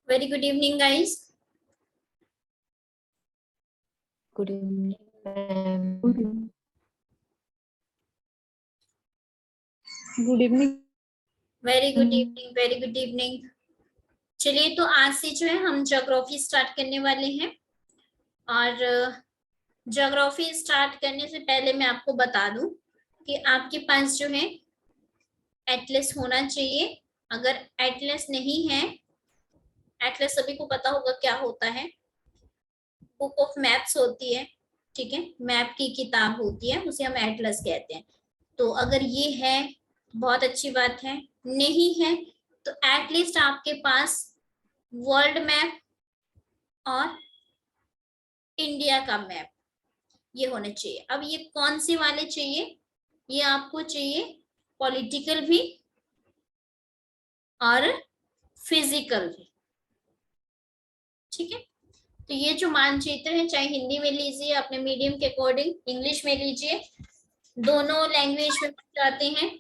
Very good evening, guys. Good evening, ma'am. Good evening. Very good evening. Very good evening. चलिए, तो आज से जो है हम ज्योग्राफी स्टार्ट करने वाले हैं। और ज्योग्राफी स्टार्ट करने से पहले मैं आपको बता दूं कि आपके पास जो है एटलस होना चाहिए। अगर एटलस नहीं है, एटलस सभी को पता होगा क्या होता है। बुक ऑफ मैप्स होती है, ठीक है, मैप की किताब होती है, उसे हम एटलस कहते हैं। तो अगर ये है, बहुत अच्छी बात है। नहीं है तो एटलीस्ट आपके पास वर्ल्ड मैप और इंडिया का मैप ये होने चाहिए। अब ये कौन से वाले चाहिए? ये आपको चाहिए पॉलिटिकल भी और फिजिकल भी, ठीक है। तो ये जो मानचित्र है, चाहे हिंदी में लीजिए, अपने मीडियम के अकॉर्डिंग इंग्लिश में लीजिए, दोनों लैंग्वेज में बन जाते हैं।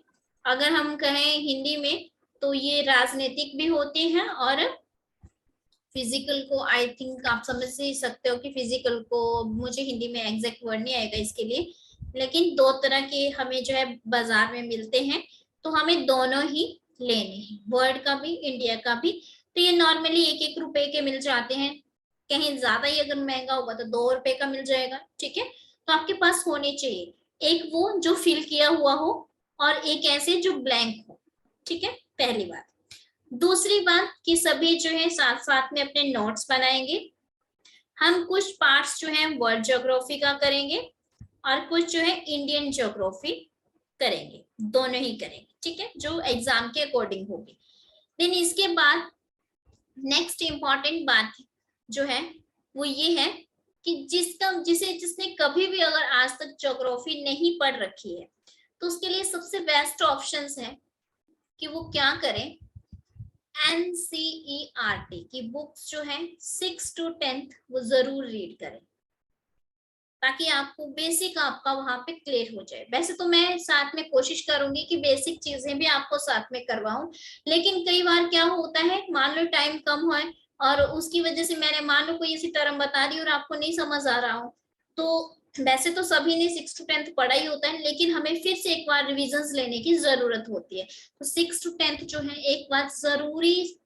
अगर हम कहें हिंदी में तो ये राजनीतिक भी होते हैं और फिजिकल को आई थिंक आप समझ ही सकते हो कि फिजिकल को, मुझे हिंदी में एग्जैक्ट वर्ड नहीं आएगा इसके लिए, लेकिन दो तरह के हमें जो है बाजार में मिलते हैं, तो हमें दोनों ही लेने हैं, वर्ल्ड का भी इंडिया का भी। तो ये नॉर्मली 1-1 रुपए के मिल जाते हैं, कहीं ज्यादा ही अगर महंगा होगा तो 2 रुपए का मिल जाएगा, ठीक है। तो आपके पास होने चाहिए एक वो जो फिल किया हुआ हो और एक ऐसे जो ब्लैंक हो, ठीक है, पहली बात। दूसरी बात कि सभी जो है साथ साथ में अपने नोट्स बनाएंगे। हम कुछ पार्ट्स जो है वर्ल्ड ज्योग्राफी का करेंगे और कुछ जो है इंडियन ज्योग्राफी करेंगे, दोनों ही करेंगे, ठीक है, जो एग्जाम के अकॉर्डिंग होगी। देन इसके बाद नेक्स्ट इंपॉर्टेंट बात जो है वो ये है कि जिसने कभी भी अगर आज तक ज्योग्राफी नहीं पढ़ रखी है तो उसके लिए सबसे बेस्ट ऑप्शंस है कि वो क्या करें, एनसीईआरटी की बुक्स जो है 6 to 10th वो जरूर रीड करें, ताकि आपको बेसिक आपका वहां पे क्लियर हो जाए। वैसे तो मैं साथ में कोशिश करूंगी कि बेसिक चीजें भी आपको साथ में करवाऊं, लेकिन कई बार क्या होता है, मान लो टाइम कम है और उसकी वजह से मैंने मान लो कोई ऐसी टर्म बता दी और आपको नहीं समझ आ रहा हो, तो वैसे तो सभी ने 6 to 10th पढ़ा ही होता है, लेकिन हमें फिर से एक बार रिविजन लेने की जरूरत होती है। तो 6 to 10th जो है एक बात जरूरी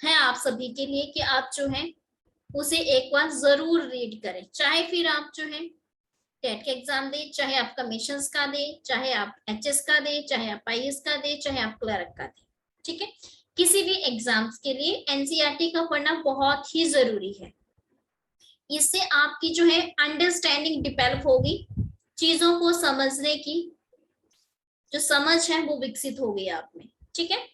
है आप सभी के लिए कि आप जो है उसे एक बार जरूर रीड करें, चाहे फिर आप जो है टेट का एग्जाम दे, चाहे आप कमीशंस का दे, चाहे आप एचएस का दे, चाहे आप आईएएस का दे, चाहे आप क्लर्क का दे, ठीक है। किसी भी एग्जाम्स के लिए एनसीईआरटी का पढ़ना बहुत ही जरूरी है। इससे आपकी जो है अंडरस्टैंडिंग डेवलप होगी, चीजों को समझने की जो समझ है वो विकसित होगी आप में, ठीक है।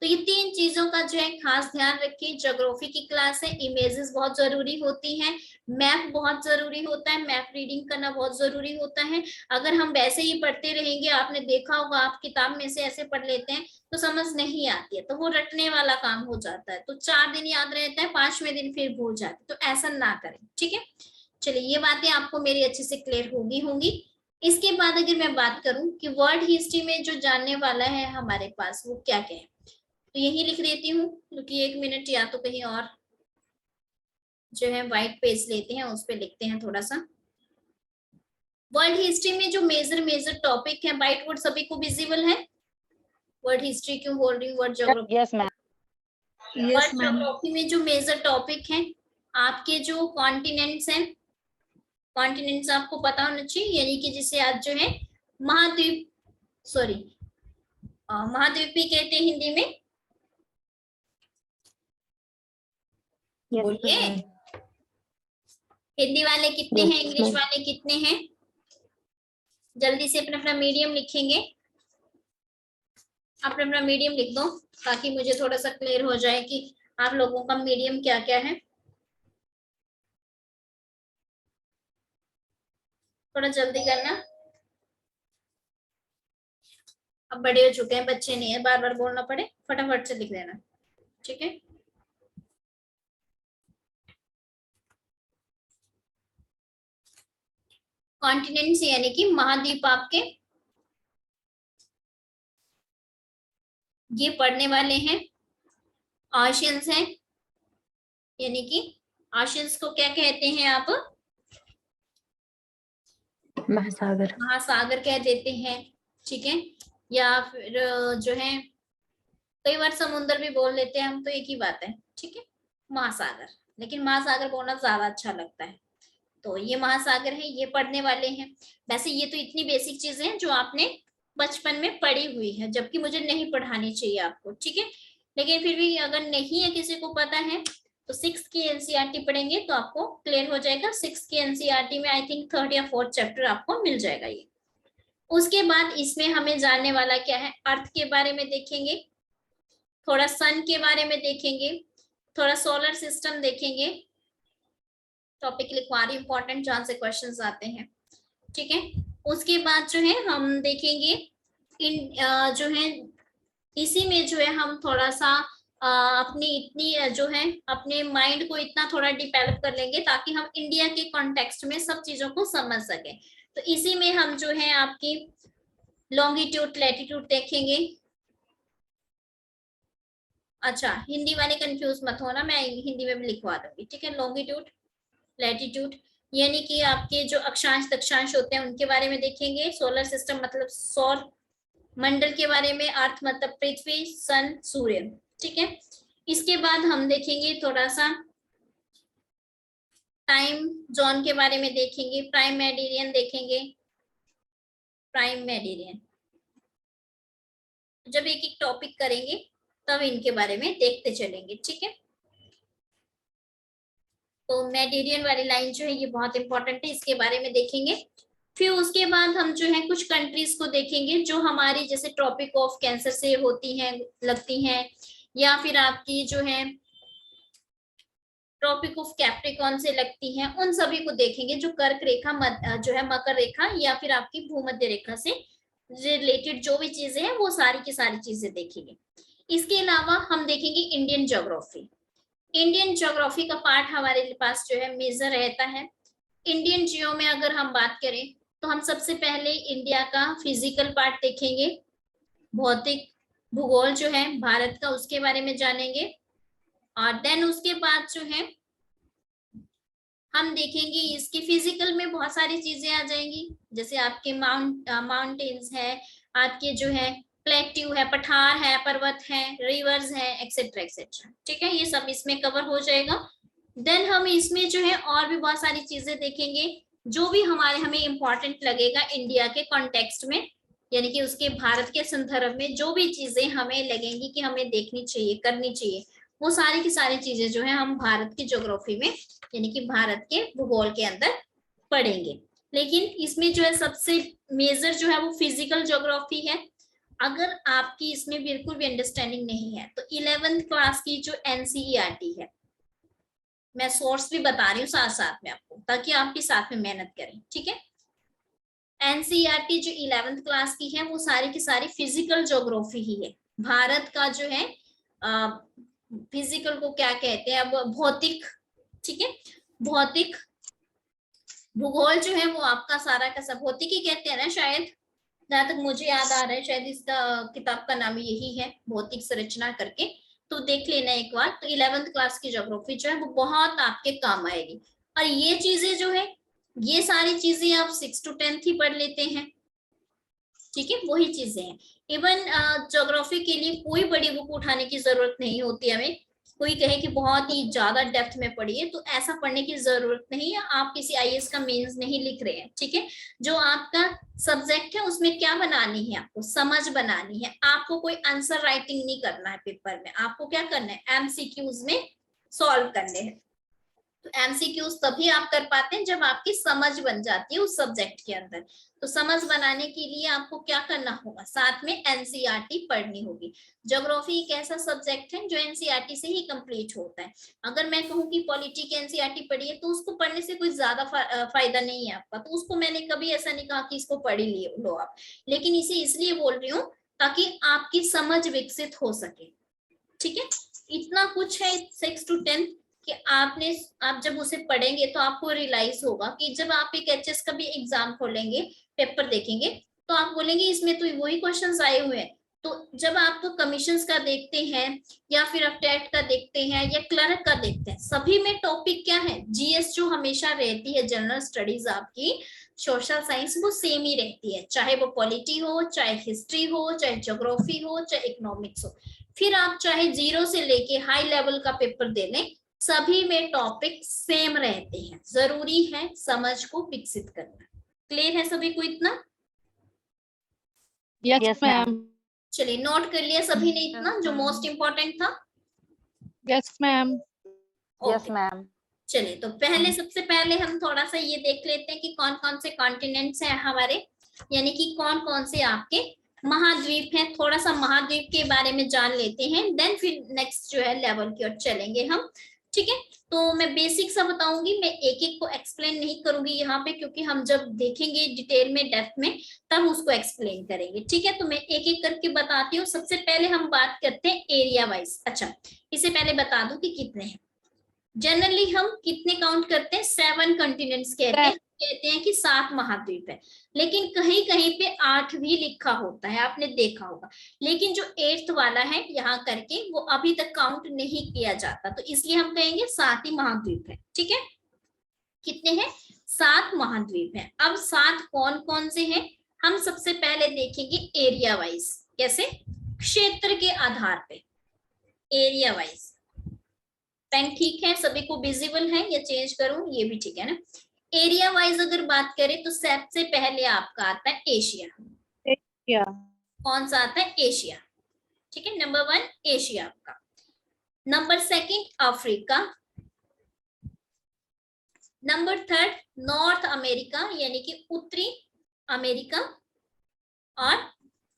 तो ये 3 चीजों का जो है खास ध्यान रखिए। ज्योग्राफी की क्लास है, इमेजेस बहुत जरूरी होती हैं, मैप बहुत जरूरी होता है, मैप रीडिंग करना बहुत जरूरी होता है। अगर हम वैसे ही पढ़ते रहेंगे, आपने देखा होगा आप किताब में से ऐसे पढ़ लेते हैं तो समझ नहीं आती है, तो वो रटने वाला काम हो जाता है, तो 4 दिन याद रहता है, 5वें दिन फिर भूल जाते, तो ऐसा ना करें, ठीक है। चलिए, ये बातें आपको मेरी अच्छे से क्लियर होगी। इसके बाद अगर मैं बात करूं कि वर्ल्ड हिस्ट्री में जो जानने वाला है हमारे पास वो क्या क्या है, तो यही लिख देती हूँ, क्योंकि 1 मिनट या तो कहीं और जो है व्हाइट पेज लेते हैं, उस पर लिखते हैं थोड़ा सा। वर्ल्ड हिस्ट्री में जो मेजर टॉपिक है, व्हाइट बोर्ड सभी को विजिबल है? वर्ल्ड हिस्ट्री क्यों बोल रही हूँ, world geography? Yes ma'am. World geography में जो मेजर टॉपिक है, आपके जो कॉन्टिनेंट्स हैं, कॉन्टिनेंट्स आपको पता होना चाहिए, यानी कि जिसे आज जो है महाद्वीप, सॉरी महाद्वीप भी कहते हैं हिंदी में, बोलिए। हिंदी वाले कितने हैं, इंग्लिश वाले कितने हैं? जल्दी से अपना अपना मीडियम लिखेंगे, अपना अपना मीडियम लिख दो, ताकि मुझे थोड़ा सा क्लियर हो जाए कि आप लोगों का मीडियम क्या क्या है। थोड़ा जल्दी करना, अब बड़े हो चुके हैं, बच्चे नहीं है बार बार बोलना पड़े, फटाफट से लिख देना, ठीक है। कॉन्टिनेंट्स यानी कि महाद्वीप आपके ये पढ़ने वाले हैं, ओशियंस हैं, यानी कि ओशियंस को क्या कहते हैं आप? महासागर। महासागर कह देते हैं, ठीक है। या फिर जो है कई बार समुद्र भी बोल लेते हैं हम, तो एक ही बात है, ठीक है, महासागर। लेकिन महासागर बोलना ज्यादा अच्छा लगता है। तो ये महासागर है, ये पढ़ने वाले हैं। वैसे ये तो इतनी बेसिक चीजें हैं जो आपने बचपन में पढ़ी हुई है, जबकि मुझे नहीं पढ़ानी चाहिए आपको, ठीक है। लेकिन फिर भी अगर नहीं है, किसी को पता है, तो 6 की एनसीईआरटी पढ़ेंगे तो आपको क्लियर हो जाएगा। 6 की एनसीईआरटी में आई थिंक 3rd या 4th चैप्टर आपको मिल जाएगा ये। उसके बाद इसमें हमें जानने वाला क्या है, अर्थ के बारे में देखेंगे, थोड़ा सन के बारे में देखेंगे, थोड़ा सोलर सिस्टम देखेंगे। टॉपिक लिखवा रही इंपॉर्टेंट, जहां से क्वेश्चंस आते हैं, ठीक है। उसके बाद जो है हम देखेंगे जो है इसी में जो है हम थोड़ा सा अपनी इतनी जो है अपने माइंड को इतना थोड़ा डिवेलप कर लेंगे ताकि हम इंडिया के कॉन्टेक्स्ट में सब चीजों को समझ सके। तो इसी में हम जो है आपकी लॉन्गिट्यूड लैटिट्यूड देखेंगे। अच्छा, हिंदी वाले कंफ्यूज मत होना, मैं हिंदी में भी लिखवा दूंगी, ठीक है। लॉन्गिट्यूड लैटिट्यूड यानी कि आपके जो अक्षांश दक्षांश होते हैं उनके बारे में देखेंगे। सोलर सिस्टम मतलब सौर मंडल के बारे में, अर्थ मतलब पृथ्वी, सन सूर्य, ठीक है। इसके बाद हम देखेंगे थोड़ा सा टाइम जोन के बारे में देखेंगे, प्राइम मेडिरियन देखेंगे। प्राइम मेडिरियन जब एक एक टॉपिक करेंगे तब इनके बारे में देखते चलेंगे, ठीक है। तो मेडिरियन वाली लाइन जो है ये बहुत इंपॉर्टेंट है, इसके बारे में देखेंगे। फिर उसके बाद हम जो है कुछ कंट्रीज को देखेंगे जो हमारी जैसे ट्रॉपिक ऑफ कैंसर से होती हैं, लगती हैं, या फिर आपकी जो है ट्रॉपिक ऑफ कैप्रिकॉन से लगती हैं, उन सभी को देखेंगे। जो कर्क रेखा जो है मकर रेखा या फिर आपकी भूमध्य रेखा से रिलेटेड जो भी चीजें हैं वो सारी की सारी चीजें देखेंगे। इसके अलावा हम देखेंगे इंडियन ज्योग्राफी। इंडियन ज्योग्राफी का पार्ट हमारे पास जो है मेजर रहता है। इंडियन जियो में अगर हम बात करें तो हम सबसे पहले इंडिया का फिजिकल पार्ट देखेंगे, भौतिक भूगोल जो है भारत का उसके बारे में जानेंगे। और देन उसके बाद जो है हम देखेंगे इसके फिजिकल में बहुत सारी चीजें आ जाएंगी, जैसे आपके माउंटेन्स है, आपके जो है प्लेट्यू है, पठार है, पर्वत है, रिवर्स है, एक्सेट्रा एक्सेट्रा, ठीक है। ये सब इसमें कवर हो जाएगा। देन हम इसमें जो है और भी बहुत सारी चीजें देखेंगे जो भी हमें इंपॉर्टेंट लगेगा इंडिया के कॉन्टेक्स्ट में, यानी कि उसके भारत के संदर्भ में जो भी चीजें हमें लगेंगी कि हमें देखनी चाहिए, करनी चाहिए, वो सारी की सारी चीजें जो है हम भारत की ज्योग्राफी में यानी कि भारत के भूगोल के अंदर पढ़ेंगे। लेकिन इसमें जो है सबसे मेजर जो है वो फिजिकल ज्योग्राफी है। अगर आपकी इसमें बिल्कुल भी अंडरस्टैंडिंग नहीं है तो 11th क्लास की जो एनसीईआरटी है, मैं सोर्स भी बता रही हूँ साथ साथ में आपको, ताकि आप भी साथ में मेहनत करें, ठीक है। एनसीईआरटी जो 11th क्लास की है वो सारी की सारी फिजिकल ज्योग्राफी ही है। भारत का जो है फिजिकल को क्या कहते हैं अब, भौतिक, ठीक है। भौतिक भूगोल जो है वो आपका सारा का सब भौतिक ही कहते हैं ना शायद, जहां तक मुझे याद आ रहा है, शायद इस किताब का नाम यही है, भौतिक संरचना करके। तो देख लेना एक बार। तो 11th क्लास की ज्योग्राफी जो है वो बहुत आपके काम आएगी। और ये चीजें जो है ये सारी चीजें आप 6 to 10th ही पढ़ लेते हैं, ठीक है, वही चीजें हैं। इवन ज्योग्राफी के लिए कोई बड़ी बुक उठाने की जरूरत नहीं होती हमें। कोई कहे कि बहुत ही ज्यादा डेप्थ में पढ़िए, तो ऐसा पढ़ने की जरूरत नहीं है। आप किसी आईएएस का मेंस नहीं लिख रहे हैं, ठीक है। जो आपका सब्जेक्ट है उसमें क्या बनानी है, आपको समझ बनानी है। आपको कोई आंसर राइटिंग नहीं करना है पेपर में, आपको क्या करना है, एमसीक्यूज में सॉल्व करने हैं। तो एमसीक्यूज तभी आप कर पाते हैं जब आपकी समझ बन जाती है उस सब्जेक्ट के अंदर। तो समझ बनाने के लिए आपको क्या करना होगा, साथ में एनसीईआरटी पढ़नी होगी। ज्योग्राफी एक ऐसा सब्जेक्ट है जो एनसीईआरटी से ही कंप्लीट होता है। अगर मैं कहूँ कि पॉलिटी की एनसीईआरटी पढ़िए तो उसको पढ़ने से कोई ज्यादा फायदा नहीं है आपका, तो उसको मैंने कभी ऐसा नहीं कहा कि इसको पढ़ ही लो आप, लेकिन इसे इसलिए बोल रही हूँ ताकि आपकी समझ विकसित हो सके, ठीक है। इतना कुछ है 6 to 10 कि आप जब उसे पढ़ेंगे तो आपको रियलाइज होगा कि जब आप एक एचएस का भी एग्जाम खोलेंगे, पेपर देखेंगे, तो आप बोलेंगे इसमें तो वही क्वेश्चंस आए हुए हैं, तो जब आप कमीशंस का देखते हैं या फिर आप टेट का देखते हैं या क्लर्क का देखते हैं, सभी में टॉपिक क्या है, जीएस जो हमेशा रहती है, जनरल स्टडीज आपकी सोशल साइंस, वो सेम ही रहती है, चाहे वो पॉलिटी हो, चाहे हिस्ट्री हो, चाहे ज्योग्राफी हो, चाहे इकोनॉमिक्स हो। फिर आप चाहे 0 से लेके हाई लेवल का पेपर दे लें, सभी में टॉपिक सेम रहते हैं। जरूरी है समझ को विकसित करना। क्लियर है सभी को इतना? Yes ma'am. चलिए नोट कर लिया सभी ने इतना जो मोस्ट इम्पोर्टेंट था? Yes ma'am. Yes ma'am. चलिए तो पहले सबसे पहले हम थोड़ा सा ये देख लेते हैं कि कौन कौन से कॉन्टिनेंट्स हैं हमारे, यानी कि कौन कौन से आपके महाद्वीप हैं। थोड़ा सा महाद्वीप के बारे में जान लेते हैं, देन फिर नेक्स्ट जो है लेवल की ओर चलेंगे हम। ठीक है, तो मैं बेसिक सा बताऊंगी, मैं एक एक को एक्सप्लेन नहीं करूंगी यहाँ पे, क्योंकि हम जब देखेंगे डिटेल में डेप्थ में तब उसको एक्सप्लेन करेंगे। ठीक है, तो मैं एक एक करके बताती हूँ। सबसे पहले हम बात करते हैं एरिया वाइज। अच्छा, इससे पहले बता दूं कि कितने हैं। जनरली हम कितने काउंट करते हैं, 7 कंटिनेंट्स कहते हैं कि 7 महाद्वीप है, लेकिन कहीं कहीं पे 8 भी लिखा होता है, आपने देखा होगा। लेकिन जो 8th वाला है यहाँ करके, वो अभी तक काउंट नहीं किया जाता, तो इसलिए हम कहेंगे 7 ही महाद्वीप है। ठीक है, कितने हैं, 7 महाद्वीप हैं। अब 7 कौन कौन से हैं, हम सबसे पहले देखेंगे एरिया वाइज। कैसे? क्षेत्र के आधार पे एरिया वाइज। पेन ठीक है, सभी को विजिबल है या चेंज करूं, ये भी ठीक है ना? एरिया वाइज अगर बात करें तो सबसे पहले आपका आता है एशिया। एशिया। कौन सा आता है? एशिया। ठीक है, नंबर 1 एशिया आपका। Number 2 Africa. Number 3 north America, यानी कि उत्तरी अमेरिका। और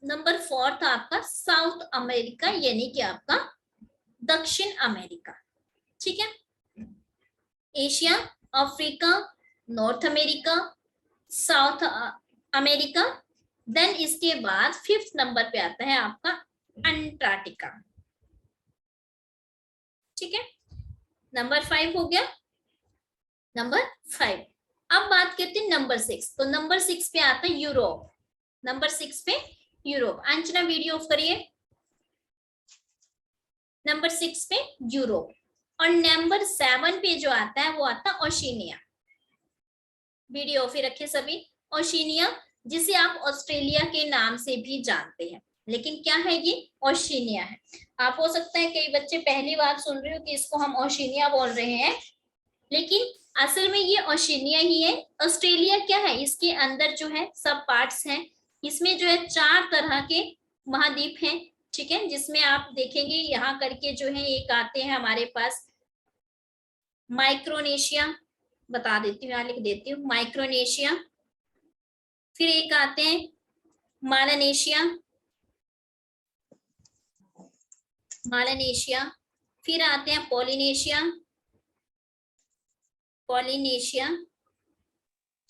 नंबर 4 आपका साउथ अमेरिका, यानी कि आपका दक्षिण अमेरिका। ठीक है, Asia, Africa, North America, South America. Then इसके बाद 5th नंबर पे आता है आपका अंटार्कटिका। ठीक है, नंबर 5 हो गया। नंबर 5। अब बात करते हैं नंबर 6। तो नंबर 6 पे आता है यूरोप। नंबर 6 पे यूरोप। अंजना वीडियो ऑफ करिए। नंबर 6 पे यूरोप। और नंबर 7 पे जो आता है वो आता है ओशिनिया। वीडियो ऑफ ही रखे सभी। ओशिनिया, जिसे आप ऑस्ट्रेलिया के नाम से भी जानते हैं, लेकिन क्या है ये? ओशिनिया है। आप हो सकता है कई बच्चे पहली बार सुन रहे हो कि इसको हम ओशिनिया बोल रहे हैं, लेकिन असल में ये ओशिनिया ही है। ऑस्ट्रेलिया क्या है, इसके अंदर जो है सब पार्ट्स हैं। इसमें जो है 4 तरह के महाद्वीप हैं। ठीक है, जिसमें आप देखेंगे यहाँ करके जो है एक आते हैं हमारे पास माइक्रोनेशिया, बता देती हूँ, यहाँ लिख देती हूँ माइक्रोनेशिया। फिर एक आते हैं मालानेशिया, मालानेशिया। फिर आते हैं पॉलिनेशिया, पॉलिनेशिया।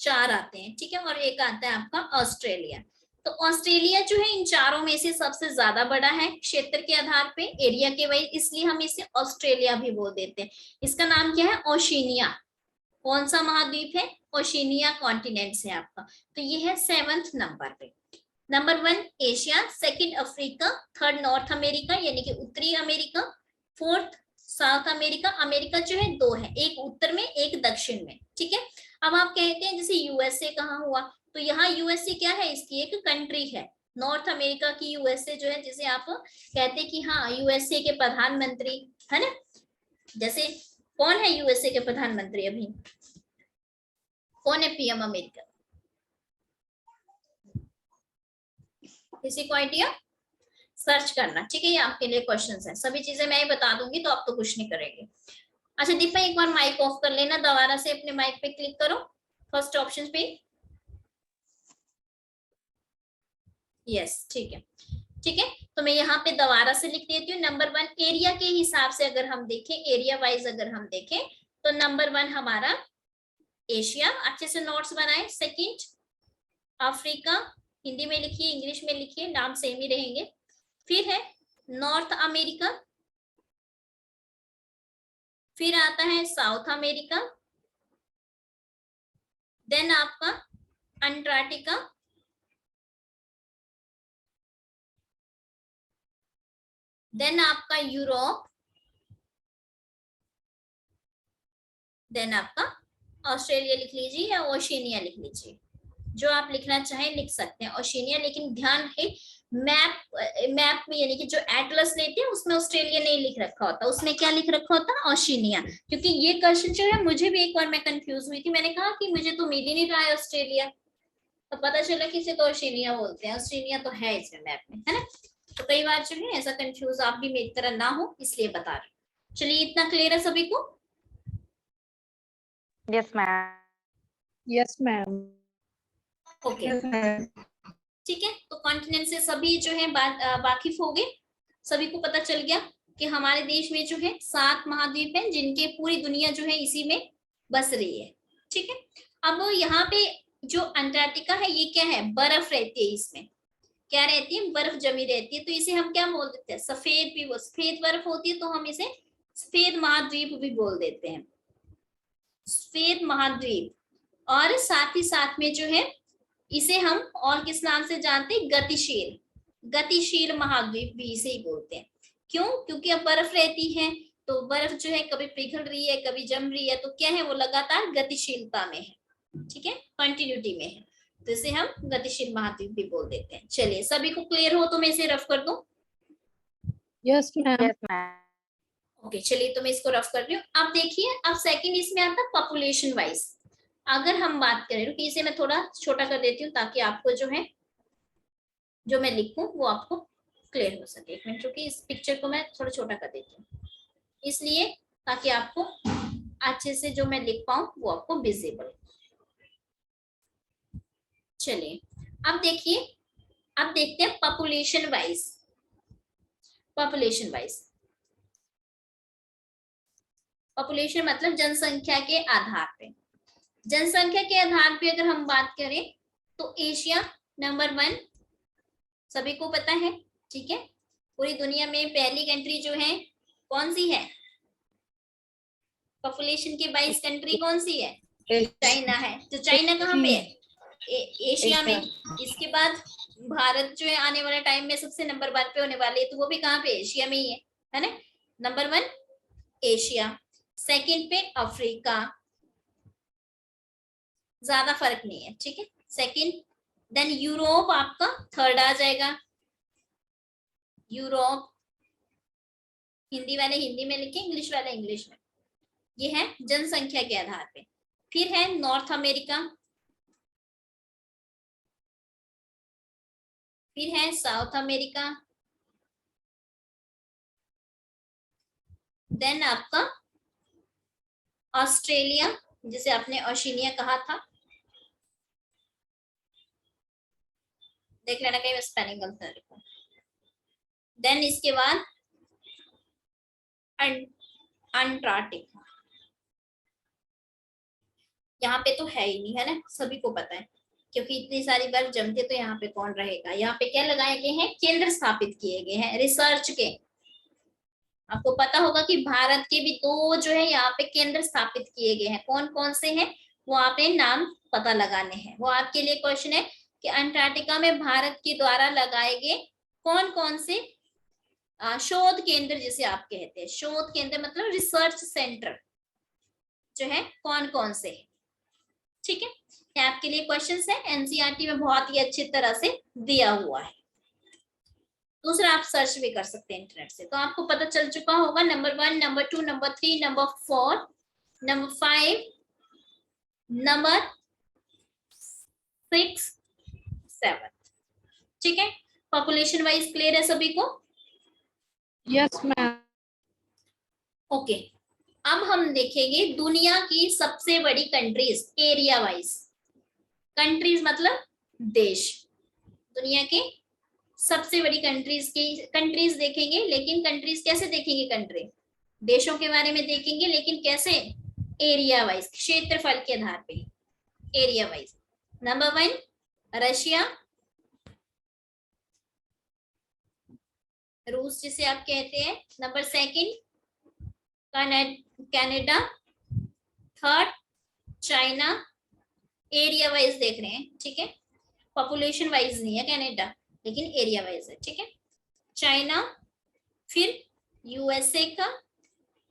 4 आते हैं। ठीक है, और एक आता है आपका ऑस्ट्रेलिया। तो ऑस्ट्रेलिया जो है इन चारों में से सबसे ज्यादा बड़ा है क्षेत्र के आधार पे, एरिया के वाइज, इसलिए हम इसे ऑस्ट्रेलिया भी बोल देते हैं। इसका नाम क्या है? ओशिनिया। कौन सा महाद्वीप है? ओशिनिया कॉन्टिनेंट्स है आपका। तो ये है 7th नंबर पे। Number 1 Asia, 2 Africa, 3 north America यानी कि उत्तरी America, 4th south America. America जो है 2 है, एक उत्तर में एक दक्षिण में। ठीक है, अब आप कहते हैं जैसे यूएसए कहाँ हुआ, तो यहाँ यूएसए क्या है? इसकी एक कंट्री है। नॉर्थ अमेरिका की यूएसए जो है, जिसे आप कहते हैं कि हाँ यूएसए के प्रधानमंत्री है ना। जैसे कौन है यूएसए के प्रधानमंत्री अभी? कौन है पीएम अमेरिका? किसी को आइडिया? सर्च करना। ठीक है, ये आपके लिए क्वेश्चंस है, सभी चीजें मैं ही बता दूंगी तो आप तो कुछ नहीं करेंगे। अच्छा दीपा, एक बार माइक ऑफ कर लेना, दोबारा से अपने माइक पे क्लिक करो, फर्स्ट ऑप्शन पे। यस, ठीक है। ठीक है, तो मैं यहाँ पे दोबारा से लिख देती हूँ। नंबर 1 एरिया के हिसाब से अगर हम देखें, एरिया वाइज अगर हम देखें, तो नंबर 1 हमारा एशिया, अच्छे से नोट्स बनाए। 2 अफ्रीका, हिंदी में लिखिए इंग्लिश में लिखिए, नाम सेम ही रहेंगे। फिर है नॉर्थ अमेरिका, फिर आता है साउथ अमेरिका, देन आपका अंटार्कटिका, देन आपका यूरोप, देन आपका ऑस्ट्रेलिया लिख लीजिए या ओशिनिया लिख लीजिए, जो आप लिखना चाहें लिख सकते हैं ओशिनिया, लेकिन ध्यान है मैप में यानी कि जो एटलस लेते हैं उसमें ऑस्ट्रेलिया नहीं लिख रखा होता, उसमें क्या लिख रखा होता है ओशिनिया। क्योंकि ये क्वेश्चन जो है मुझे भी एक बार मैं कंफ्यूज हुई थी, मैंने कहा कि मुझे तो मिल ही नहीं रहा है ऑस्ट्रेलिया, तो पता चला कि इसे तो ओशिनिया बोलते हैं, ऑस्ट्रेलिया तो है इसमें मैप में, है ना। तो कई बार जो है ऐसा कंफ्यूज आप भी मेरी तरह ना हो इसलिए बता रही हूँ। चलिए इतना क्लियर है सभी को? Yes, ma'am. Yes, ma'am. Okay ठीक है, तो कॉन्टिनेंट से सभी जो है वाकिफ हो गए, सभी को पता चल गया कि हमारे देश में जो है 7 महाद्वीप हैं जिनके पूरी दुनिया जो है इसी में बस रही है। ठीक है, अब यहाँ पे जो अंटार्कटिका है ये क्या है, बर्फ रहती है, इसमें क्या रहती है, बर्फ जमी रहती है, तो इसे हम क्या बोल देते हैं, सफेद भी, वो सफेद बर्फ होती है तो हम इसे सफेद महाद्वीप भी बोल देते हैं, सफेद महाद्वीप। और साथ ही साथ में जो है इसे हम और किस नाम से जानते हैं, गतिशील, गतिशील महाद्वीप भी इसे ही बोलते हैं। क्यों? क्योंकि अब बर्फ रहती है तो बर्फ जो है कभी पिघल रही है कभी जम रही है, तो क्या है वो लगातार गतिशीलता में है, ठीक है, कंटिन्यूटी में है, तो इसे हम गतिशील महाद्वीप भी बोल देते हैं। चलिए सभी को क्लियर हो तो मैं इसे रफ कर दूं? Yes, ma'am. Yes, ma'am. Okay चलिए तो मैं इसको रफ कर रही हूँ। अब देखिए अब सेकंड इसमें आता है पॉपुलेशन वाइज। अगर हम बात करें तो इसे मैं थोड़ा छोटा कर देती हूँ ताकि आपको जो है जो मैं लिखूं वो आपको क्लियर हो सके। एक मिनट रुकिए, इस पिक्चर को मैं थोड़ा छोटा कर देती हूँ इसलिए ताकि आपको अच्छे से जो मैं लिख पाऊं वो आपको विजिबल। चलिए अब देखिए, अब देखते हैं population wise. Population wise, population मतलब जनसंख्या के आधार पे, जनसंख्या के आधार पे अगर हम बात करें तो एशिया नंबर 1 सभी को पता है, ठीक है। पूरी दुनिया में पहली कंट्री जो है कौन सी है, पॉपुलेशन के 22 कंट्री कौन सी है, चाइना है। तो चाइना कहाँ पे है, एशिया में। इसके बाद भारत जो है आने वाले टाइम में सबसे नंबर 1 पे होने वाली है, तो वो भी कहाँ पे, एशिया में ही है ना। नंबर 1 एशिया, सेकंड पे अफ्रीका, ज्यादा फर्क नहीं है, ठीक है, सेकंड। देन यूरोप आपका थर्ड आ जाएगा, यूरोप, हिंदी वाले हिंदी में लिखे, इंग्लिश वाले इंग्लिश में, ये है जनसंख्या के आधार पे। फिर है नॉर्थ अमेरिका, फिर है साउथ अमेरिका, देन आपका ऑस्ट्रेलिया जिसे आपने ओशिनिया कहा था, देख लेना कहीं स्पेलिंग गलत ना लिखो। देन इसके बाद अंटार्कटिका, यहाँ पे तो है ही नहीं, है ना, सभी को पता है, क्योंकि इतनी सारी बर्फ जमती है तो यहाँ पे कौन रहेगा। यहाँ पे क्या लगाए गए हैं, केंद्र स्थापित किए गए हैं रिसर्च के। आपको पता होगा कि भारत के भी 2 जो है यहाँ पे केंद्र स्थापित किए गए हैं, कौन कौन से हैं वो आपने नाम पता लगाने हैं। वो आपके लिए क्वेश्चन है कि अंटार्कटिका में भारत के द्वारा लगाए गए कौन कौन से शोध केंद्र, जिसे आप कहते हैं शोध केंद्र मतलब रिसर्च सेंटर जो है कौन कौन से है, ठीक है। ये आपके लिए क्वेश्चंस है, एनसीईआरटी में बहुत ही अच्छी तरह से दिया हुआ है। दूसरा आप सर्च भी कर सकते हैं इंटरनेट से, तो आपको पता चल चुका होगा number 1, number 2, number 3, number 4, number 5, number 6, 7, ठीक है। पॉपुलेशन वाइज क्लियर है सभी को? Yes, ma'am. ओके अब हम देखेंगे दुनिया की सबसे बड़ी कंट्रीज एरिया वाइज। कंट्रीज मतलब देश, दुनिया के सबसे बड़ी कंट्रीज देखेंगे, लेकिन कंट्रीज कैसे देखेंगे, कंट्री देशों के बारे में देखेंगे, लेकिन कैसे, एरिया वाइज, क्षेत्रफल के आधार पे, एरिया वाइज। नंबर 1 रशिया, रूस जिसे आप कहते हैं। Number 2 Canada, third China, area wise देख रहे हैं, ठीक है, पॉपुलेशन वाइज नहीं है कनाडा, लेकिन एरिया वाइज है, ठीक है। चाइना, फिर यूएसए का,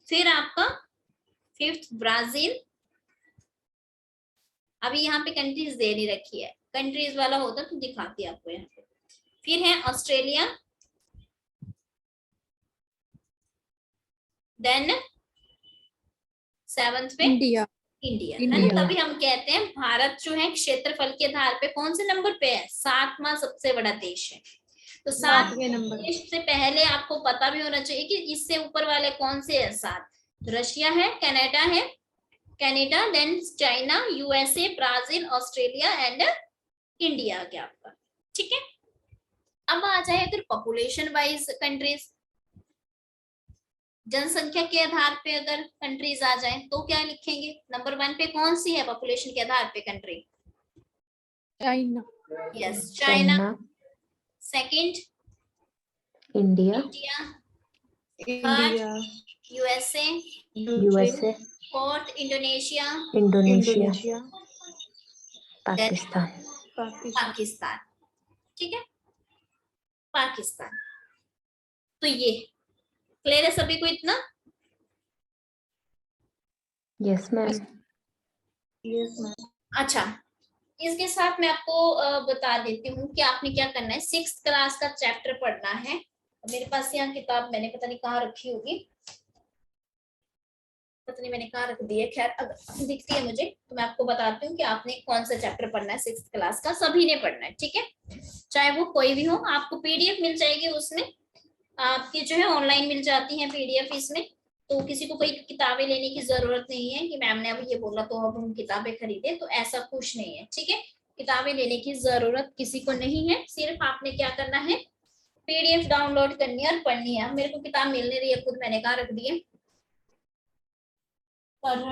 फिर आपका 5th ब्राजील। अभी यहाँ पे कंट्रीज दे नहीं रखी है, कंट्रीज वाला होता तो दिखाती आपको यहाँ पे। फिर है ऑस्ट्रेलिया, देन 7th पे इंडिया। इंडिया, है ना। तभी हम कहते हैं भारत जो है क्षेत्रफल के आधार पे कौन से नंबर पे है, 7वां सबसे बड़ा देश है। तो 7वें नंबर। देश से पहले आपको पता भी होना चाहिए कि इससे ऊपर वाले कौन से है 7। तो रशिया है, Canada, then China, USA, Brazil, Australia and India आ गया आपका। ठीक है, अब आ जाए अगर पॉपुलेशन वाइज कंट्रीज, जनसंख्या के आधार पे अगर कंट्रीज आ जाए तो क्या लिखेंगे? नंबर 1 पे कौन सी है पॉपुलेशन के आधार पे country? China. Yes, China. Second India, India. USA, fourth Indonesia, Indonesia, Pakistan. Pakistan. ठीक है, पाकिस्तान। तो ये क्लियर है सभी को इतना? Yes ma'am. अच्छा, इसके साथ मैं आपको बता देती हूँ कि आपने क्या करना है। 6th क्लास का चैप्टर पढ़ना है। मेरे पास यहाँ किताब मैंने पता नहीं कहाँ रखी होगी, पता नहीं मैंने कहाँ रख दी है। खैर अगर दिखती है मुझे तो मैं आपको बताती हूँ कि आपने कौन सा चैप्टर पढ़ना है। 6th क्लास का सभी ने पढ़ना है, ठीक है, चाहे वो कोई भी हो। आपको पीडीएफ मिल जाएगी, उसमें आपकी जो है ऑनलाइन मिल जाती है पीडीएफ इसमें। तो किसी को कोई किताबें लेने की जरूरत नहीं है कि मैम ने अब ये बोला तो अब हम किताबें खरीदे, तो ऐसा कुछ नहीं है। ठीक है, किताबें लेने की जरूरत किसी को नहीं है। सिर्फ आपने क्या करना है, पीडीएफ डाउनलोड करनी है और पढ़नी है। मेरे को किताब मिल नहीं रही है खुद, मैंने कहाँ रख दी है। और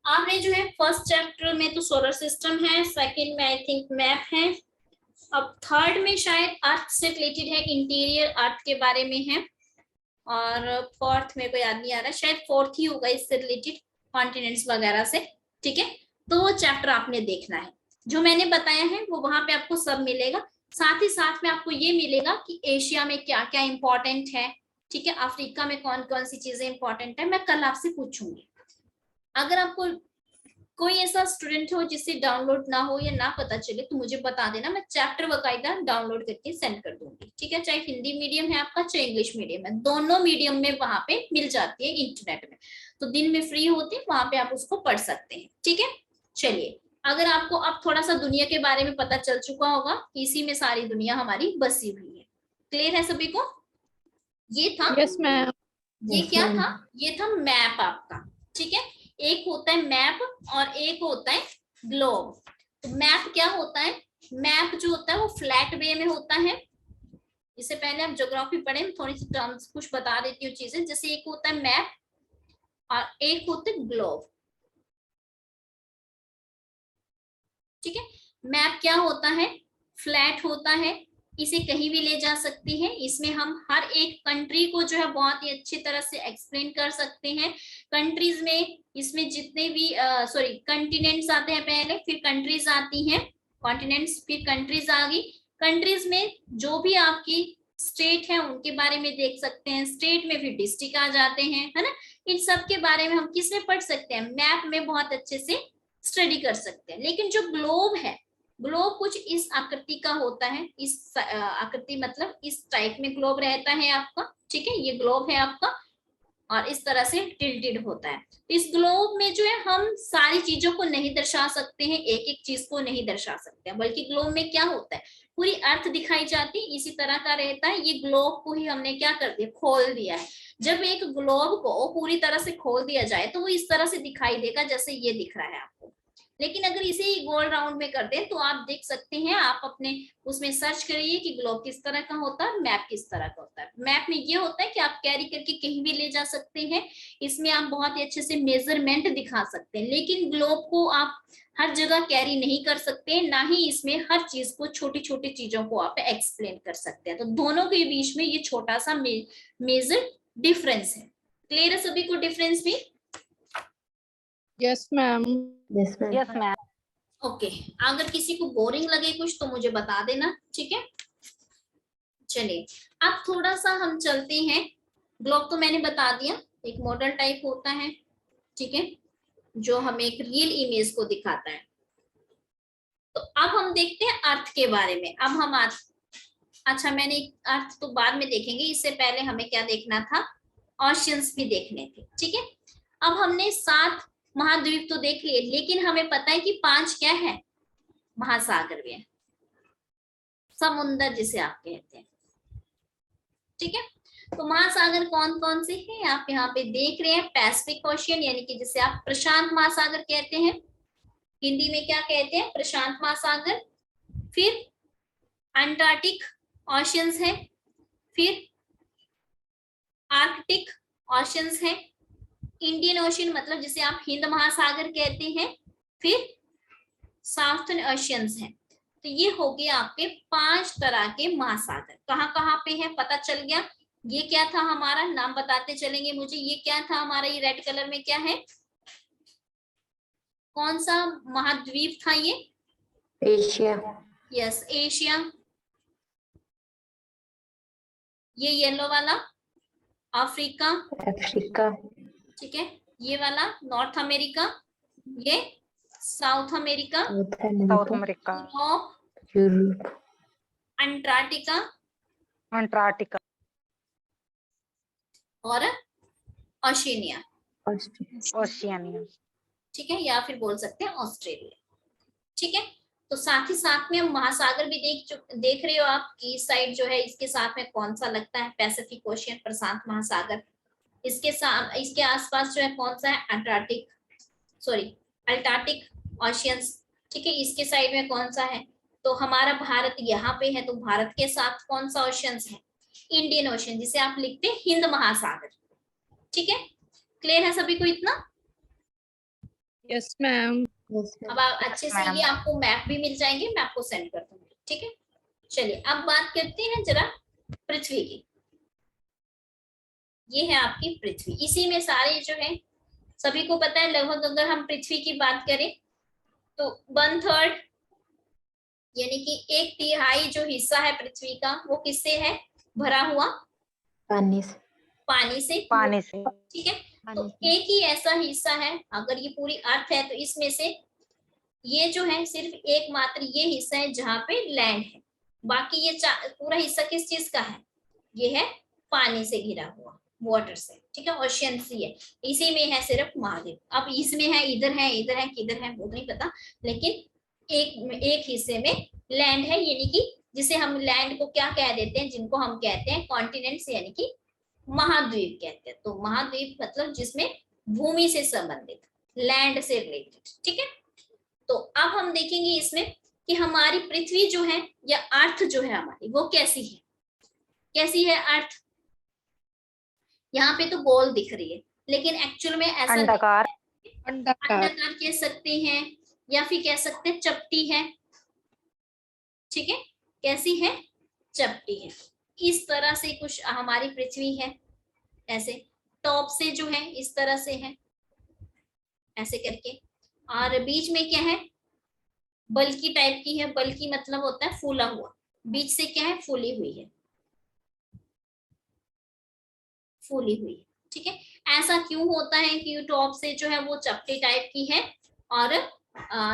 आपने जो है फर्स्ट चैप्टर में तो सोलर सिस्टम है, सेकंड में आई थिंक मैप है, अब थर्ड में शायद अर्थ से रिलेटेड है, इंटीरियर अर्थ के बारे में है, और फोर्थ में कोई याद नहीं आ रहा, शायद फोर्थ ही होगा इससे रिलेटेड, कॉन्टिनेंट्स वगैरह से। ठीक है, तो वो चैप्टर आपने देखना है। जो मैंने बताया है वो वहां पे आपको सब मिलेगा। साथ ही साथ में आपको ये मिलेगा कि एशिया में क्या क्या इंपॉर्टेंट है, ठीक है, अफ्रीका में कौन कौन सी चीजें इंपॉर्टेंट है, मैं कल आपसे पूछूंगी। अगर आपको कोई ऐसा स्टूडेंट हो जिससे डाउनलोड ना हो या ना पता चले तो मुझे बता देना, मैं चैप्टर बकायदा डाउनलोड करके सेंड कर दूंगी। ठीक है, चाहे हिंदी मीडियम है आपका चाहे इंग्लिश मीडियम है, दोनों मीडियम में वहां पे मिल जाती है इंटरनेट में। तो दिन में फ्री होते वहां पे आप उसको पढ़ सकते हैं। ठीक है, चलिए, अगर आपको अब थोड़ा सा दुनिया के बारे में पता चल चुका होगा कि इसी में सारी दुनिया हमारी बसी हुई है। क्लियर है सभी को? ये था, यस मैम। ये क्या था, ये था मैप आपका। ठीक है, एक होता है मैप और एक होता है ग्लोब। तो मैप क्या होता है, मैप जो होता है वो फ्लैट वे में होता है। इससे पहले हम ज्योग्राफी पढ़े, थोड़ी सी टर्म्स कुछ बता देती हूँ चीजें, जैसे एक होता है मैप और एक होता है ग्लोब। ठीक है, मैप क्या होता है, फ्लैट होता है, इसे कहीं भी ले जा सकते हैं। इसमें हम हर एक कंट्री को जो है बहुत ही अच्छी तरह से एक्सप्लेन कर सकते हैं। कंट्रीज में इसमें जितने भी सॉरी कंटिनेंट्स आते हैं पहले, फिर कंट्रीज आती हैं, कॉन्टिनेंट्स फिर कंट्रीज आ गई। कंट्रीज में जो भी आपकी स्टेट है उनके बारे में देख सकते हैं, स्टेट में फिर डिस्ट्रिक्ट आ जाते हैं, है ना। इन सब के बारे में हम किस में पढ़ सकते हैं, मैप में बहुत अच्छे से स्टडी कर सकते हैं। लेकिन जो ग्लोब है, ग्लोब कुछ इस आकृति का होता है, इस आकृति मतलब इस टाइप में ग्लोब रहता है आपका। ठीक है, ये ग्लोब है आपका और इस तरह से टिल्टेड होता है। इस ग्लोब में जो है हम सारी चीजों को नहीं दर्शा सकते हैं, एक एक चीज को नहीं दर्शा सकते हैं, बल्कि ग्लोब में क्या होता है, पूरी अर्थ दिखाई जाती है, इसी तरह का रहता है। ये ग्लोब को ही हमने क्या कर दिया, खोल दिया है। जब एक ग्लोब को पूरी तरह से खोल दिया जाए तो वो इस तरह से दिखाई देगा जैसे ये दिख रहा है आपको। लेकिन अगर इसे गोल राउंड में कर दें तो आप देख सकते हैं, आप अपने उसमें सर्च करिए कि ग्लोब किस तरह का होता है, मैप किस तरह का होता है। मैप में ये होता है कि आप कैरी करके कहीं भी ले जा सकते हैं, इसमें आप बहुत ही अच्छे से मेजरमेंट दिखा सकते हैं। लेकिन ग्लोब को आप हर जगह कैरी नहीं कर सकते, ना ही इसमें हर चीज को, छोटी छोटी चीजों को आप एक्सप्लेन कर सकते हैं। तो दोनों के बीच में ये छोटा सा मेजर डिफरेंस है। क्लियर है सभी को डिफरेंस भी? Yes ma'am. Yes ma'am. Yes ma'am. Okay, अगर किसी को बोरिंग लगे कुछ तो मुझे बता देना, ठीक है। चलिए अब थोड़ा सा हम चलते हैं। ग्लोब तो मैंने बता दिया, एक मॉडल टाइप होता है, ठीक है, जो हमें एक रियल इमेज को दिखाता है। तो अब हम देखते हैं अर्थ के बारे में। अब हम अच्छा मैंने अर्थ तो बाद में देखेंगे, इससे पहले हमें क्या देखना था, ओशियंस भी देखने थे, ठीक है। अब हमने 7 महाद्वीप तो देख लिए, लेकिन हमें पता है कि 5 क्या है, महासागर भी है, समुंदर जिसे आप कहते हैं, ठीक है। तो महासागर कौन कौन से हैं आप यहाँ पे देख रहे हैं। पैसिफिक ओशियन यानी कि जिसे आप प्रशांत महासागर कहते हैं, हिंदी में क्या कहते हैं, प्रशांत महासागर। फिर अंटार्कटिक ओशियंस है, फिर आर्कटिक ओशियंस है, इंडियन ओशियन मतलब जिसे आप हिंद महासागर कहते हैं, फिर साउथर्न ओशियंस है। तो ये हो गए आपके 5 तरह के महासागर। कहाँ कहाँ पे है पता चल गया। ये क्या था हमारा, नाम बताते चलेंगे मुझे, ये क्या था हमारा, ये रेड कलर में क्या है, कौन सा महाद्वीप था ये, एशिया, यस एशिया। ये येलो वाला अफ्रीका, अफ्रीका, ठीक है, ये वाला नॉर्थ अमेरिका, ये south America, South America, Europe, Europe, Antarctica Antarctica, और ओशिनिया, ओशियानिया, ठीक है, या फिर बोल सकते हैं ऑस्ट्रेलिया, ठीक है। तो साथ ही साथ में हम महासागर भी देख रहे हो आप कि इस साइड जो है इसके साथ में कौन सा लगता है, पैसिफिक ओशियन, प्रशांत महासागर। इसके आसपास जो है कौन सा है, अल्टार्कटिक ओशियंस, ठीक है। इसके साइड में कौन सा है, तो हमारा भारत यहाँ पे है, तो भारत के साथ कौन सा ओशियंस है, इंडियन ओशियन, जिसे आप लिखते हैं हिंद महासागर, ठीक है। क्लियर है सभी को इतना। Yes ma'am. अब आप अच्छे से, ये आपको मैप भी मिल जाएंगे, मैं आपको सेंड कर दूंगी, ठीक है। चलिए अब बात करते हैं जरा पृथ्वी की। ये है आपकी पृथ्वी, इसी में सारे जो है सभी को पता है लगभग, अगर हम पृथ्वी की बात करें तो 1/3 यानी कि 1/3 जो हिस्सा है पृथ्वी का वो किससे है भरा हुआ, पानी से, पानी से, ठीक है। तो एक ही ऐसा हिस्सा है, अगर ये पूरी अर्थ है तो इसमें से ये जो है सिर्फ एकमात्र ये हिस्सा है जहां पे लैंड है, बाकी ये पूरा हिस्सा किस चीज का है, ये है पानी से घिरा हुआ, वाटर से, ठीक है, ओशियन सी है, इसी में है सिर्फ महाद्वीप। अब इसमें है इधर है इधर है किधर है वो नहीं पता, लेकिन एक हिस्से में लैंड है, यानी कि जिसे हम लैंड को क्या कह देते हैं, जिनको हम कहते हैं कॉन्टिनेंट्स यानी कि महाद्वीप कहते हैं। तो महाद्वीप मतलब जिसमें भूमि से संबंधित, लैंड से रिलेटेड, ठीक है। तो अब हम देखेंगे इसमें कि हमारी पृथ्वी जो है या अर्थ जो है हमारी वो कैसी है, कैसी है अर्थ। यहाँ पे तो गोल दिख रही है, लेकिन एक्चुअल में ऐसा अंडाकार, अंडाकार कह सकते हैं, या फिर कह सकते हैं चपटी है, ठीक है, कैसी है, चपटी है। इस तरह से कुछ हमारी पृथ्वी है, ऐसे टॉप से जो है इस तरह से है, ऐसे करके, और बीच में क्या है, बल्कि टाइप की है, बल्कि मतलब होता है फूला हुआ, बीच से क्या है, फूली हुई है, फूली हुई, ठीक है। ऐसा क्यों होता है कि टॉप से जो है वो चपटी टाइप की है, और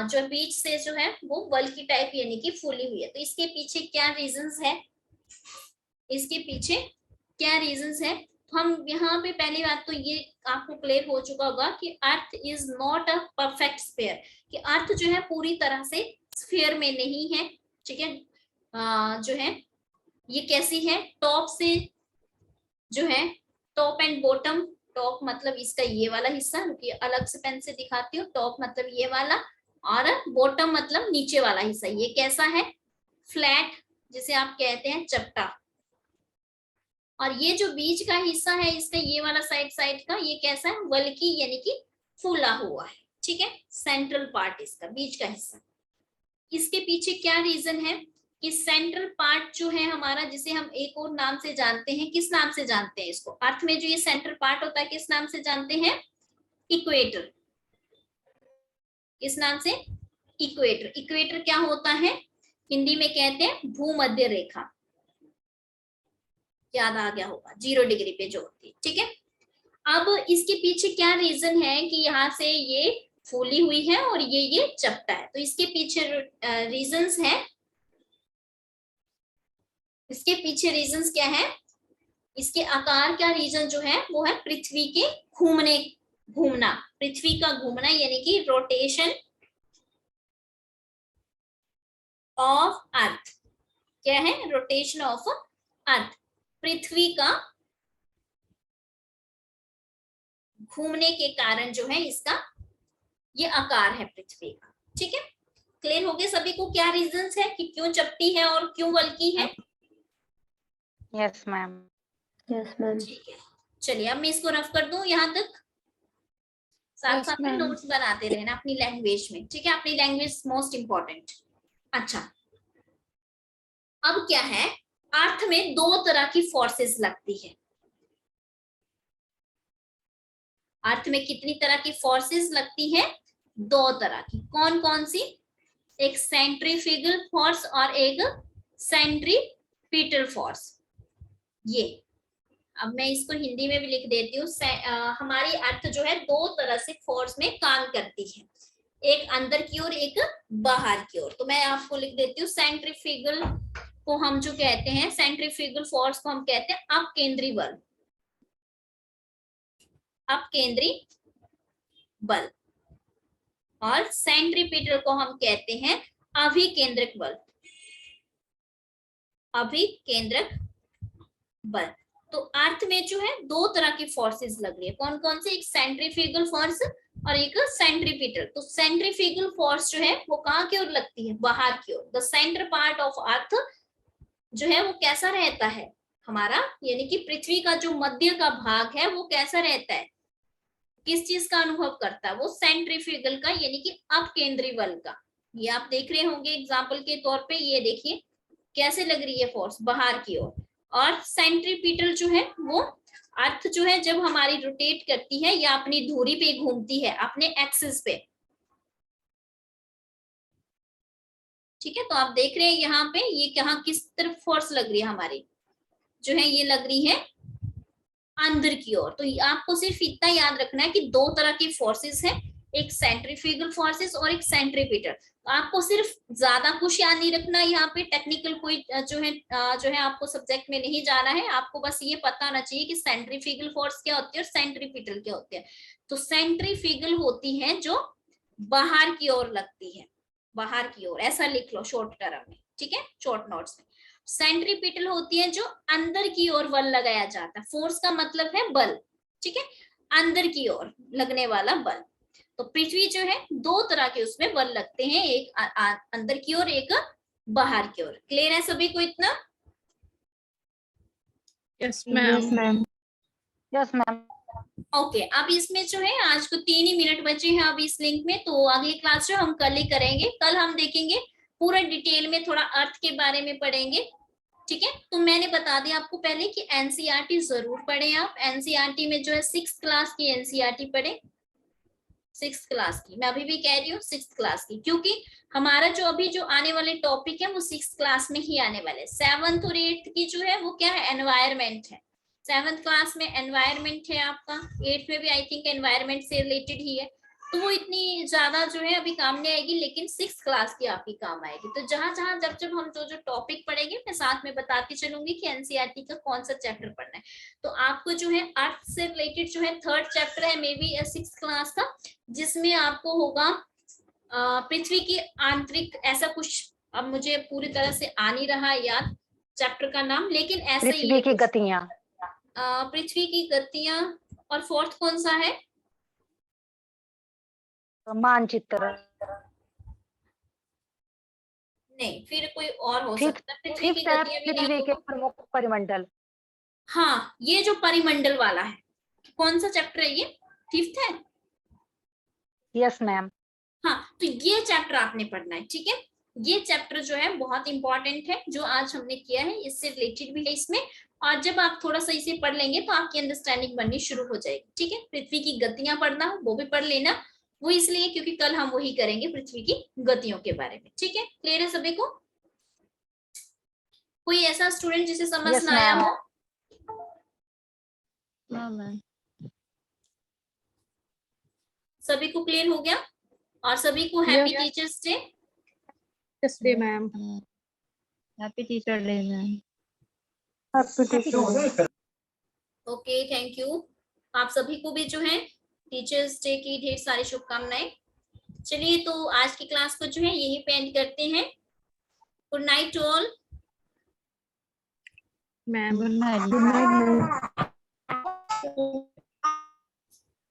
जो बीच से जो है वो बल्कि टाइप यानी कि फूली हुई है। तो इसके पीछे क्या रीजंस है, इसके पीछे क्या रीजंस है, तो हम यहाँ पे पहली बात तो ये आपको क्लियर हो चुका होगा कि earth is not a perfect sphere, कि अर्थ जो है पूरी तरह से स्फीयर में नहीं है, ठीक है। जो है ये कैसी है, टॉप से जो है, टॉप एंड बॉटम, टॉप मतलब इसका ये वाला हिस्सा, रुकिए अलग से पेन से दिखाती हूँ, टॉप मतलब ये वाला, और बॉटम मतलब नीचे वाला हिस्सा, ये कैसा है, फ्लैट जिसे आप कहते हैं चपटा, और ये जो बीच का हिस्सा है इसका ये वाला साइड का ये कैसा है, वल्की यानी कि फूला हुआ है, ठीक है, सेंट्रल पार्ट इसका बीच का हिस्सा। इसके पीछे क्या रीजन है कि सेंट्रल पार्ट जो है हमारा, जिसे हम एक और नाम से जानते हैं, किस नाम से जानते हैं इसको, अर्थ में जो ये सेंट्रल पार्ट होता है किस नाम से जानते हैं, इक्वेटर, किस नाम से, इक्वेटर। इक्वेटर क्या होता है, हिंदी में कहते हैं भूमध्य रेखा, याद आ गया होगा, 0 डिग्री पे जो होती है, ठीक है। अब इसके पीछे क्या रीजन है कि यहाँ से ये फूली हुई है और ये चपटा है, तो इसके पीछे रीजंस हैं। इसके पीछे रीजंस क्या है, इसके आकार का रीजन जो है वो है पृथ्वी के घूमना, पृथ्वी का घूमना यानी कि रोटेशन ऑफ अर्थ। क्या है, रोटेशन ऑफ अर्थ, पृथ्वी का घूमने के कारण जो है इसका ये आकार है पृथ्वी का, ठीक है। क्लियर हो गया सभी को क्या रीजंस है कि क्यों चपटी है और क्यों वल्की है? Yes ma'am. Yes ma'am. ठीक है, चलिए अब मैं इसको रफ कर दूं यहाँ तक, साथ Yes, साथ में ma'am. नोट्स बनाते रहना अपनी लैंग्वेज में, ठीक है। अपनी लैंग्वेज मोस्ट इंपॉर्टेंट। अच्छा, अब क्या है, अर्थ में 2 तरह की फोर्सेस लगती है। अर्थ में कितनी तरह की फोर्सेस लगती है? 2 तरह की। कौन कौन सी? एक सेंट्रीफ्यूगल फोर्स और एक सेंट्रीपिटल फोर्स। ये अब मैं इसको हिंदी में भी लिख देती हूँ। हमारी अर्थ जो है 2 तरह से फोर्स में काम करती है, एक अंदर की ओर एक बाहर की ओर। तो मैं आपको लिख देती हूँ, सेंट्रीफ्यूगल को हम जो कहते हैं, सेंट्रीफ्यूगल फोर्स को हम कहते हैं अपकेंद्री बल, अपकेंद्री बल। और सेंट्रीपिटल को हम कहते हैं अभिकेंद्रक बल, अभिकेंद्रक बल। तो अर्थ में जो है 2 तरह की फोर्सेस लग रही है। कौन कौन से? एक सेंट्रीफ्यूगल फोर्स और एक सेंट्रीपिटल। तो सेंट्रीफ्यूगल फोर्स जो है वो कहाँ की ओर लगती है? बाहर की ओर। The centre part of earth जो है वो कैसा रहता है हमारा, यानी कि पृथ्वी का जो मध्य का भाग है वो कैसा रहता है, किस चीज का अनुभव करता है? वो सेंट्रीफ्यूगल का, यानी कि अपकेंद्री बल का। ये आप देख रहे होंगे एग्जाम्पल के तौर पे, ये देखिए कैसे लग रही है फोर्स बाहर की ओर। और सेंट्रीपिटल जो है वो अर्थ जो है जब हमारी रोटेट करती है या अपनी धुरी पे घूमती है, अपने एक्सिस पे, ठीक है। तो आप देख रहे हैं यहाँ पे ये कहाँ किस तरफ फोर्स लग रही है हमारी, जो है ये लग रही है अंदर की ओर। तो आपको सिर्फ इतना याद रखना है कि 2 तरह की फोर्सेस है, एक सेंट्रीफ्यूगल फोर्सेस और एक सेंट्रीपिटल। तो आपको सिर्फ ज्यादा कुछ याद नहीं रखना, यहाँ पे टेक्निकल कोई जो है आपको सब्जेक्ट में नहीं जाना है। आपको बस ये पता होना चाहिए कि सेंट्रीफ्यूगल फोर्स क्या होती है और सेंट्रीपिटल क्या होती है। तो सेंट्रीफ्यूगल होती है जो बाहर की ओर लगती है, बाहर की ओर, ऐसा लिख लो शॉर्ट टर्म में, ठीक है, शॉर्ट नोट्स में। सेंट्रीपिटल होती है जो अंदर की ओर बल लगाया जाता है। फोर्स का मतलब है बल, ठीक है, अंदर की ओर लगने वाला बल। तो पृथ्वी जो है 2 तरह के उसमें बल लगते हैं, एक अंदर की ओर, एक बाहर की ओर। क्लियर है सभी को इतना? Yes, yes ma'am. Ma'am. Yes ma'am. Okay, अब इसमें जो है आज को 3 ही मिनट बचे हैं अब इस लिंक में। तो अगली क्लास जो हम कल ही करेंगे। कल हम देखेंगे पूरा डिटेल में, थोड़ा अर्थ के बारे में पढ़ेंगे, ठीक है। तो मैंने बता दिया आपको पहले कि एनसीईआरटी जरूर पढ़ें आप। एनसीईआरटी में जो है 6th क्लास की एनसीईआरटी पढ़ें, 6th क्लास की। मैं अभी भी कह रही हूँ 6th क्लास की, क्योंकि हमारा जो अभी जो आने वाले टॉपिक है वो 6th क्लास में ही आने वाले। 7th और 8th की जो है वो क्या है, एनवायरमेंट है। 7th क्लास में एनवायरमेंट है आपका, 8th में भी आई थिंक एनवायरमेंट से रिलेटेड ही है। तो वो इतनी ज्यादा जो है अभी काम नहीं आएगी, लेकिन 6th क्लास की आपकी काम आएगी। तो जहां जहां जब जब हम जो टॉपिक पढ़ेंगे मैं साथ में बताती चलूंगी कि एनसीईआरटी का कौन सा चैप्टर पढ़ना है। तो आपको जो है अर्थ से रिलेटेड जो है 3rd चैप्टर है मे बी 6th क्लास का, जिसमें आपको होगा पृथ्वी की आंतरिक, ऐसा कुछ, अब मुझे पूरी तरह से आ नहीं रहा याद चैप्टर का नाम, लेकिन ऐसा ही पृथ्वी की गतियां। पृथ्वी की गतियां। और 4th कौन सा है? मानचित्र। नहीं, फिर कोई और हो फिफ्थ सकता है। पृथ्वी की गतियां भी पृथ्वी के प्रमुख परिमंडल। हाँ, ये जो परिमंडल वाला है, कौन सा चैप्टर है ये? 5th है। Yes ma'am. हाँ, तो ये चैप्टर आपने पढ़ना है, ठीक है। ये चैप्टर जो है बहुत इंपॉर्टेंट है, जो आज हमने किया है इससे रिलेटेड भी है इसमें। और जब आप थोड़ा सा इसे पढ़ लेंगे तो आपकी अंडरस्टैंडिंग बननी शुरू हो जाएगी, ठीक है। पृथ्वी की गतियां पढ़ना, वो भी पढ़ लेना। वो इसलिए क्योंकि कल हम वही करेंगे पृथ्वी की गतियों के बारे में, ठीक है। क्लियर है सभी को? कोई ऐसा स्टूडेंट जिसे समझ Yes, ना आया ma'am. हो? हाँ मैम। सभी को क्लियर हो गया? और सभी को happy teachers day. Yes day ma'am. Happy teacher day ma'am. Okay, thank you. आप सभी को भी जो है टीचर्स डे की ढेर सारी शुभकामनाएं। चलिए तो आज की क्लास को जो है यही पे एंड करते हैं। Good night to all. Ma'am good night. Good night ma'am.